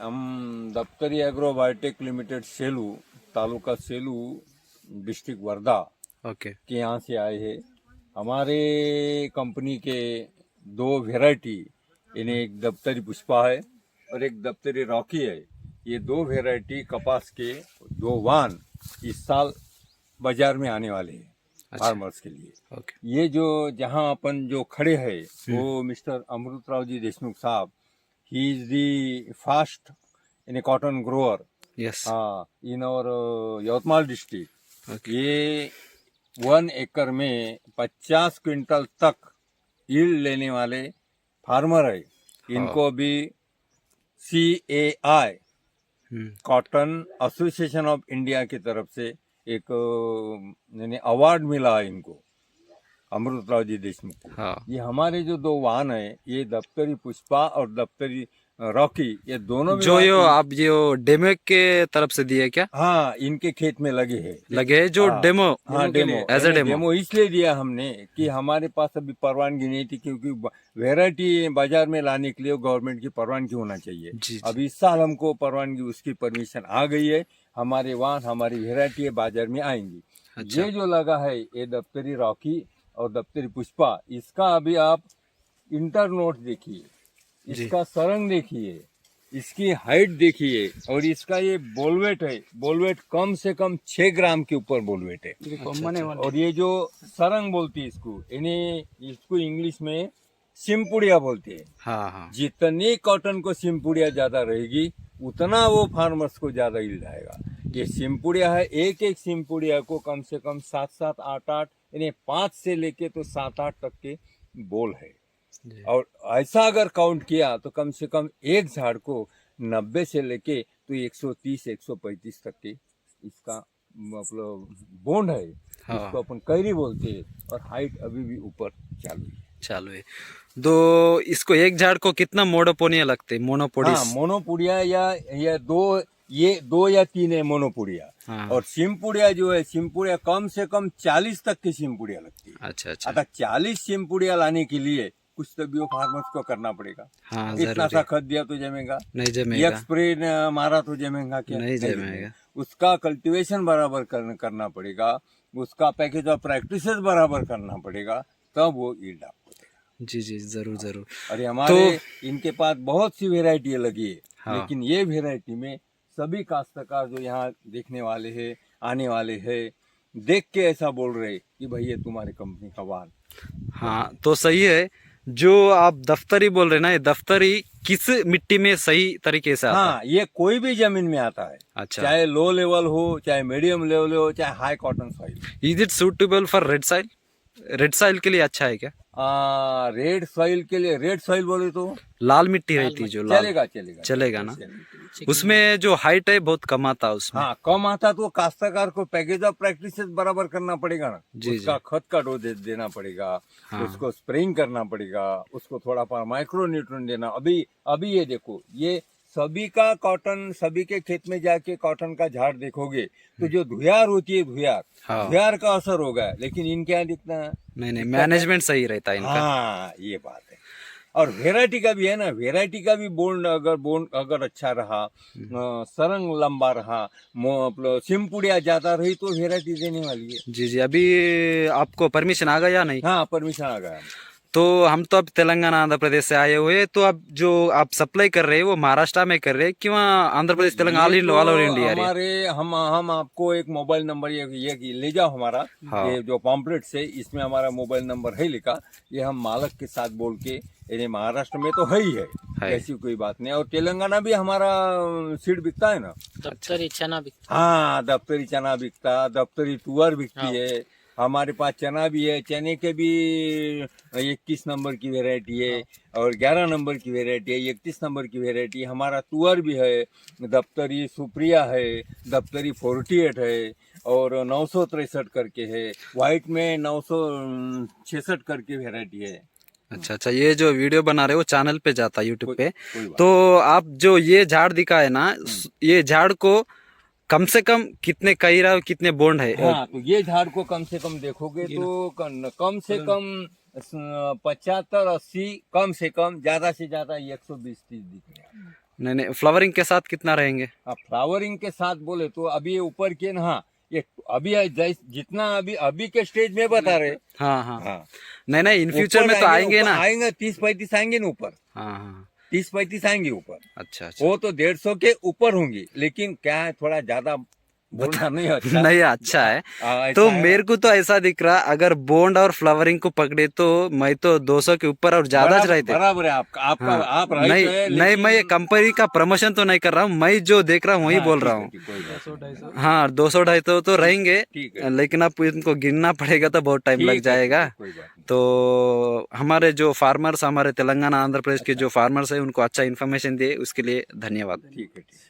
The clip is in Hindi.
हम दफ्तरी agro biotech limited Selu, taluka Selu, district Wardha okay के यहाँ से आए हैं। हमारे कंपनी के दो वेराइटी, इन्हें एक दफ्तरी पुष्पा है और एक दफ्तरी रॉकी है। ये दो वेराइटी कपास के दो वान इस साल बाजार में आने वाले हैं फार्मर्स के लिए। ओके ये जो जहाँ अपन जो खड़े हैं वो मिस्टर अमृतराव जी देशमुख साहब, he is the fast in A cotton grower yes in और यवतमाल डिस्ट्रिक्ट। ओके ये 1 एकड़ में 50 क्विंटल तक यील्ड लेने वाले फार्मर है। इनको अभी CAI cotton association of India की तरफ से एक अवार्ड मिला है इनको, अमृतराव जी देशमुख को। हाँ ये हमारे जो दो वाहन है, ये दफ्तरी पुष्पा और दफ्तरी रॉकी, ये दोनों में जो यो आप जो डेमो के तरफ से दिए क्या हाँ इनके खेत में लगे हैं। लगे है जो हाँ, डेमो हाँ demo as a demo demo इसलिए दिया हमने कि हमारे पास अभी परवानगी नहीं थी, क्योंकि वेराइटी बाजार में लाने के लिए गवर्नमेंट की परवानगी होना चाहिए। जी जी अभी इस साल हमको परवानगी, उसकी परमिशन आ गई है। हमारे वाहन, हमारी वेराइटी बाजार में आएंगी। अच्छा ये जो लगा है ये दफ्तरी रॉकी और दफ्तरी पुष्पा, इसका अभी आप इंटर नोट देखिए, जी इसका सरंग देखिए, इसकी हाइट देखिए, और इसका ये बोलवेट है। बोलवेट कम से कम 6 ग्राम के ऊपर बोलवेट है। और ये जो सरंग बोलती है इसको इंग्लिश में सिमपुड़िया बोलते हैं। हाँ हाँ जितनी कॉटन को सिमपुड़िया ज्यादा रहेगी उतना वो फार्मर्स को ज्यादा यील्ड आएगा। ये सिमपुड़िया है, एक एक सिमपुड़िया को कम से कम 7-7, 8-8, यानी 5 से लेके तो 7-8 तक के बोल है। जी। और ऐसा अगर काउंट किया तो कम से कम एक झाड़ को 90 से लेके तो 130-135 तक के इसका मतलब बोंड है। हाँ। इसको अपन कैरी बोलते हैं। और हाइट अभी भी ऊपर चालू है। तो इसको एक झाड़ को कितना मोनोपोनिया लगते हैं? मोनोपोडिस हाँ मोनोपुड़िया या दो, ये 2 या 3 है मोनोपुड़िया। हाँ। और सिमपुड़िया जो है, सिमपुड़िया कम से कम 40 तक की सिमपुड़िया लगती है। अच्छा अच्छा अतः 40 सिमपुड़िया लाने के लिए कुछ तो बियो फार्मर्स को करना पड़ेगा। हाँ इतना जरूरी सा खत दिया तो जमेगा, नहीं जमेगा एक स्प्रे मारा तो जमेगा क्या? नहीं जमेगा। उसका कल्टीवेशन बराबर करना पड़ेगा, उसका पैकेज ऑफ प्रैक्टिसेस बराबर करना पड़ेगा, तब वो यील्ड आपको देगा। जी जी जरूर जरूर। अरे हमारे इनके पास बहुत सी वेराइटी लगी है। हाँ। लेकिन ये वेराइटी में सभी काश्तकार जो यहाँ देखने वाले हैं, आने वाले हैं, देख के ऐसा बोल रहे कि भाई ये तुम्हारी कंपनी का वाहन। हाँ तो सही है। जो आप दफ्तरी बोल रहे ना, ये दफ्तरी किस मिट्टी में सही तरीके से आता है? हाँ ये कोई भी जमीन में आता है। अच्छा चाहे लो लेवल हो, चाहे मीडियम लेवल हो, चाहे high cotton soil. Is it suitable for red soil? Red soil के लिए अच्छा है क्या? रेड सॉइल के लिए, रेड सॉइल बोले तो लाल मिट्टी रहती है जो लाल चलेगा ना, उसमें जो हाइट है बहुत कम आता है उसमें। हाँ कम आता तो काश्तकार को पैकेज ऑफ प्रैक्टिसेस बराबर करना पड़ेगा ना। जी, उसका खत का डोज देना पड़ेगा। हाँ। उसको स्प्रेइंग करना पड़ेगा, उसको थोड़ा पर माइक्रो न्यूट्रिएंट देना। अभी ये देखो, ये सभी का कॉटन, सभी के खेत में जाके कॉटन का झाड़ देखोगे तो जो धुयार होती है, हाँ। धुयार का असर होगा। लेकिन इनके यहाँ दिखना है नहीं मैनेजमेंट सही रहता है इनका। हाँ ये बात है। और वेराइटी का भी है ना, वेराइटी का भी बोंड अगर अच्छा रहा, सरंग लंबा रहा, सिमपुड़िया ज्यादा रही तो वेराइटी देने वाली है। जी जी। अभी आपको परमिशन आ गया या नहीं? हाँ परमिशन आ गया। तो हम तो अब तेलंगाना आंध्र प्रदेश से आए हुए, तो अब जो आप सप्लाई कर रहे हैं वो महाराष्ट्र में कर रहे हैं कि वहाँ Andhra Pradesh Telangana all over India? हमारे हम आपको एक मोबाइल नंबर ये ले जाओ हमारा। हाँ। ये जो पॉम्पलेट से इसमें हमारा मोबाइल नंबर है लिखा। ये हम मालक के साथ बोल के, यानी महाराष्ट्र में तो है ही है, ऐसी कोई बात नहीं। और तेलंगाना भी हमारा सीड बिकता है ना। दफ्तरी चना बिकता। हाँ दफ्तरी चना बिकता, दफ्तरी तुअर बिकती है। हमारे पास चना भी है, चने के भी 21 नंबर की वेराइटी है और 11 नंबर की वेराइटी है, 31 नंबर की वेराइटी। हमारा तुअर भी है, दफ्तरी सुप्रिया है, दफ्तरी 48 है और 963 करके है, व्हाइट में 966 करके वेराइटी है। अच्छा अच्छा। ये जो वीडियो बना रहे हो चैनल पे जाता है यूट्यूब पे, कोई बात तो आप जो ये झाड़ दिखाए ना, ये झाड़ को कम से कम कितने कैरा कितने बोंड है? हाँ तो ये झाड़ को कम से कम देखोगे तो कम से कम 75-80, कम से कम, ज्यादा से ज्यादा 120-130 दिख रहा है। नहीं नहीं, फ्लावरिंग के साथ कितना रहेंगे? फ्लावरिंग के साथ बोले तो अभी ये ऊपर के ना, हाँ ये अभी है जितना अभी अभी के स्टेज में बता रहे। हाँ हाँ हाँ नहीं नहीं, इन फ्यूचर में तो आएंगे ना। आएंगे 30-35 आएंगे ना ऊपर, हाँ हाँ 30-35 आएंगे ऊपर। अच्छा अच्छा। वो तो 150 के ऊपर होंगी, लेकिन क्या है थोड़ा ज्यादा बोलना नहीं अच्छा। नहीं अच्छा है। ऐसा तो है। मेरे को तो ऐसा दिख रहा, अगर बॉन्ड और फ्लावरिंग को पकड़े तो मैं तो 200 के ऊपर और ज्यादा ज रहते। बराबर है आपका हाँ, आप राइट नहीं है, नहीं, मैं ये कंपनी का प्रमोशन तो नहीं कर रहा हूँ, मैं जो देख रहा हूँ वही हाँ, बोल ठीक रहा है, हूँ। ठीक, कोई बात नहीं। हाँ 200-250 तो रहेंगे, ठीक है, लेकिन आप इनको गिनना पड़ेगा तो बहुत टाइम लग ठीक है, जाएगा। ठीक है, कोई बात नहीं। तो हमारे जो फार्मर्स, हमारे तेलंगाना आंध्र प्रदेश के जो फार्मर्स है, उनको अच्छा इन्फॉर्मेशन दिए उसके लिए धन्यवाद। ठीक है, ठीक है।